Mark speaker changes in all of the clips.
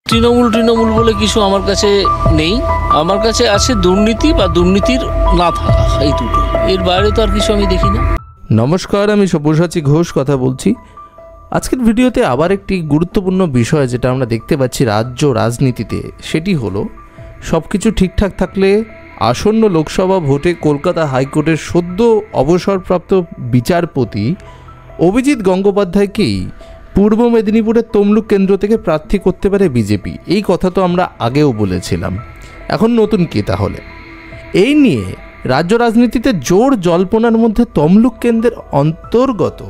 Speaker 1: তৃণমূল তৃণমূল বলে কিছু আমার কাছে নেই, আমার কাছে আছে দুর্নীতি বা দুর্নীতির না থাকা, এই দুটো, এর বাইরে তো আর কিছু আমি দেখি না।
Speaker 2: নমস্কার, আমি সব্যসাচী ঘোষ কথা বলছি। আজকের ভিডিওতে আবার একটি গুরুত্বপূর্ণ বিষয় যেটা আমরা দেখতে পাচ্ছি রাজ্য রাজনীতিতে, সেটি হলো সব কিছু ঠিকঠাক থাকলে আসন্ন লোকসভা ভোটে কলকাতা হাইকোর্টের সদ্য অবসরপ্রাপ্ত বিচারপতি অভিজিৎ গঙ্গোপাধ্যায়কেই পূর্ব মেদিনীপুরের তমলুক কেন্দ্র থেকে প্রার্থী করতে পারে বিজেপি। এই কথা তো আমরা আগেও বলেছিলাম, এখন নতুন কি তাহলে? এই নিয়ে রাজ্য রাজনীতিতে জোর জল্পনার মধ্যে তমলুক কেন্দ্রের অন্তর্গত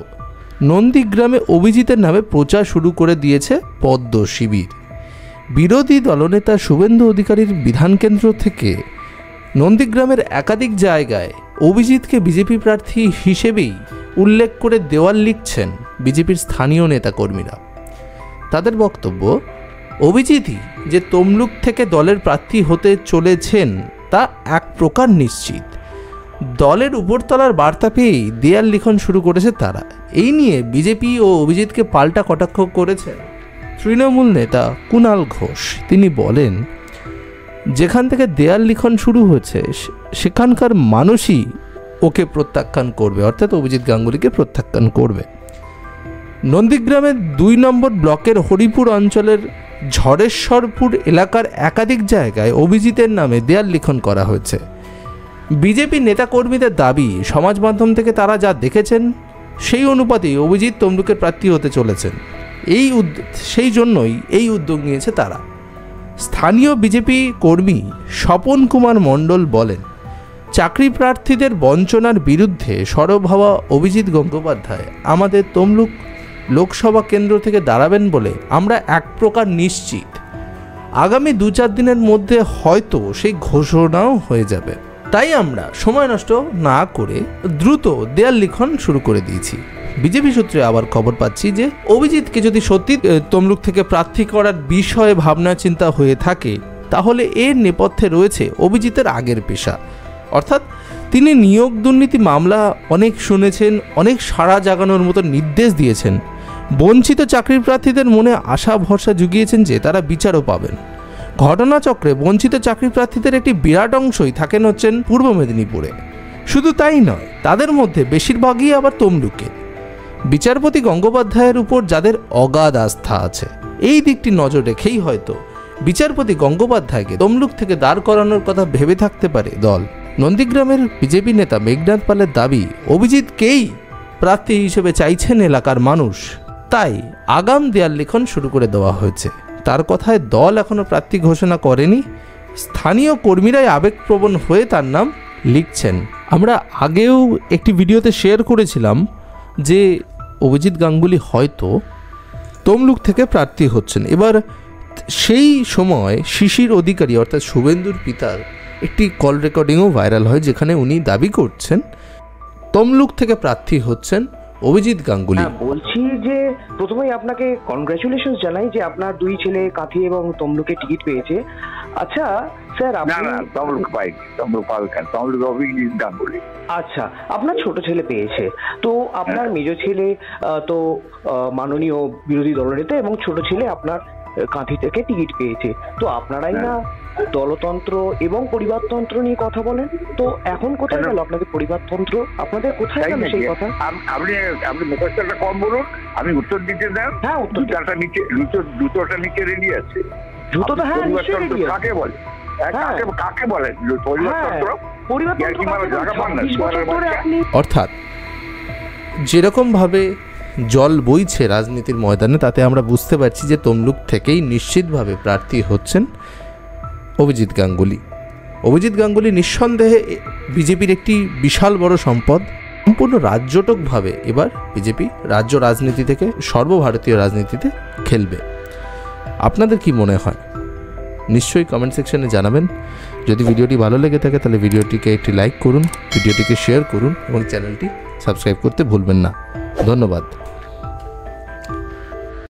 Speaker 2: নন্দীগ্রামে অভিজিতের নামে প্রচার শুরু করে দিয়েছে পদ্ম শিবির। বিরোধী দলনেতা শুভেন্দু অধিকারীর বিধানকেন্দ্র থেকে নন্দীগ্রামের একাধিক জায়গায় অভিজিৎকে বিজেপি প্রার্থী হিসেবেই উল্লেখ করে দেওয়াল লিখছেন বিজেপির স্থানীয় নেতাকর্মীরা। তাদের বক্তব্য, অভিজিৎই যে তমলুক থেকে দলের প্রার্থী হতে চলেছেন তা এক প্রকার নিশ্চিত। দলের উপরতলার বার্তা পেয়েই দেয়াল লিখন শুরু করেছে তারা। এই নিয়ে বিজেপি ও অভিজিৎকে পাল্টা কটাক্ষ করেছেন তৃণমূল নেতা কুণাল ঘোষ। তিনি বলেন, যেখান থেকে দেয়াল লিখন শুরু হয়েছে সেখানকার মানুষই ওকে প্রত্যাখ্যান করবে, অর্থাৎ অভিজিৎ গাঙ্গুলিকে প্রত্যাখ্যান করবে। নন্দীগ্রামের 2 নম্বর ব্লকের হরিপুর অঞ্চলের ঝড়েশ্বরপুর এলাকার একাধিক জায়গায় অভিজিতের নামে দেয়াল লিখন করা হয়েছে। বিজেপি নেতাকর্মীদের দাবি, সমাজ মাধ্যম থেকে তারা যা দেখেছেন সেই অনুপাতেই অভিজিৎ তমলুকের প্রার্থী হতে চলেছেন। সেই জন্যই এই উদ্যোগ নিয়েছে তারা। স্থানীয় বিজেপি কর্মী স্বপন কুমার মণ্ডল বলেন, চাকরি প্রার্থীদের বঞ্চনার বিরুদ্ধে সরব হওয়া অভিজিৎ গঙ্গোপাধ্যায় আমাদের তমলুক লোকসভা কেন্দ্র থেকে দাঁড়াবেন বলে আমরা এক প্রকার নিশ্চিত। আগামী 2-4 দিনের মধ্যে হয়তো সেই ঘোষণাও হয়ে যাবে। তাই আমরা সময় নষ্ট না করে দ্রুত দেয়াল লিখন শুরু করে দিয়েছি। বিজেপি সূত্রে আবার খবর পাচ্ছি যে অভিজিৎকে যদি সত্যি তমলুক থেকে প্রার্থী করার বিষয়ে ভাবনা চিন্তা হয়ে থাকে, তাহলে এর নেপথ্যে রয়েছে অভিজিতের আগের পেশা, অর্থাৎ তিনি নিয়োগ দুর্নীতি মামলা অনেক শুনেছেন, অনেক সাড়া জাগানোর মতো নির্দেশ দিয়েছেন, বঞ্চিত চাকরি প্রার্থীদের মনে আশা ভরসা জুগিয়েছেন যে তারা বিচারও পাবেন। ঘটনাচক্রে বঞ্চিত চাকরি প্রার্থীদের একটি বিরাট অংশই থাকেন হচ্ছেন পূর্ব মেদিনীপুরে। শুধু তাই নয়, তাদের মধ্যে বেশিরভাগই আবার তমলুকে। বিচারপতি গঙ্গোপাধ্যায়ের উপর যাদের অগাধ আস্থা আছে, এই দিকটি নজর রেখেই হয়তো বিচারপতি গঙ্গোপাধ্যায়কে তমলুক থেকে দাঁড় করানোর কথা ভেবে থাকতে পারে দল। নন্দীগ্রামের বিজেপি নেতা মেঘনাথ পালের দাবি, অভিজিৎকেই প্রার্থী হিসেবে চাইছেন এলাকার মানুষ, তাই আগাম দেয়াল লিখন শুরু করে দেওয়া হয়েছে। তার কথায় দল এখনও প্রার্থী ঘোষণা করেনি, স্থানীয় কর্মীরাই আবেগপ্রবণ হয়ে তার নাম লিখছেন। আমরা আগেও একটি ভিডিওতে শেয়ার করেছিলাম যে অভিজিৎ গাঙ্গুলি হয়তো তমলুক থেকে প্রার্থী হচ্ছেন। এবার সেই সময় শিশির অধিকারী অর্থাৎ শুভেন্দুর পিতার একটি কল রেকর্ডিংও ভাইরাল হয়, যেখানে উনি দাবি করছেন তমলুক থেকে প্রার্থী হচ্ছেন অভিজিৎ গাঙ্গুলি।
Speaker 3: বলছি যে প্রথমেই আপনাকে কনগ্রাচুলেশন জানাই যে আপনার 2 ছেলে কাঁথি এবং তমলুকে টিকিট পেয়েছে। আচ্ছা স্যার,
Speaker 4: তমলুক পাইনি, তমলুক অভিজিৎ গাঙ্গুলি।
Speaker 3: আচ্ছা, আপনার ছোট ছেলে পেয়েছে, তো আপনার মেজ ছেলে তো মাননীয় বিরোধী দলনেতা এবং ছোট ছেলে আপনার কাঁথি থেকে টিকিট পেয়েছে। তো আপনারাই না দলতন্ত্র এবং পরিবারতন্ত্র নিয়ে কথা বলেন, তো এখন কোথায় গেল আপনাদের পরিবারতন্ত্র? আপনাদের কোথায় গেল সেই কথা?
Speaker 4: আপনি মুখস্থটা কম বলুন, আমি উত্তর দিতে দেন।
Speaker 3: হ্যাঁ,
Speaker 4: জুতোটা নিচে রেডি আছে।
Speaker 3: জুতোটা হ্যাঁ নিশ্চয়ই রেডি আছে।
Speaker 4: কাকে বলে? কাকে বলে পরিবারতন্ত্র?
Speaker 2: অর্থাৎ যেরকমভাবে জল বইছে রাজনীতির ময়দানে, তাতে আমরা বুঝতে পারছি যে তমলুক থেকেই নিশ্চিতভাবে প্রার্থী হচ্ছেন অভিজিৎ গাঙ্গুলি। অভিজিৎ গাঙ্গুলি নিঃসন্দেহে বিজেপির একটি বিশাল বড় সম্পদ। সম্পূর্ণ রাজ্যটকভাবে এবার বিজেপি রাজ্য রাজনীতি থেকে সর্বভারতীয় রাজনীতিতে খেলবে। আপনাদের কি মনে হয় নিশ্চয়ই কমেন্ট সেকশনে জানাবেন। যদি ভিডিওটি ভালো লেগে থাকে তাহলে ভিডিওটিকে একটি লাইক করুন, ভিডিওটিকে শেয়ার করুন এবং চ্যানেলটি সাবস্ক্রাইব করতে ভুলবেন না। ধন্যবাদ।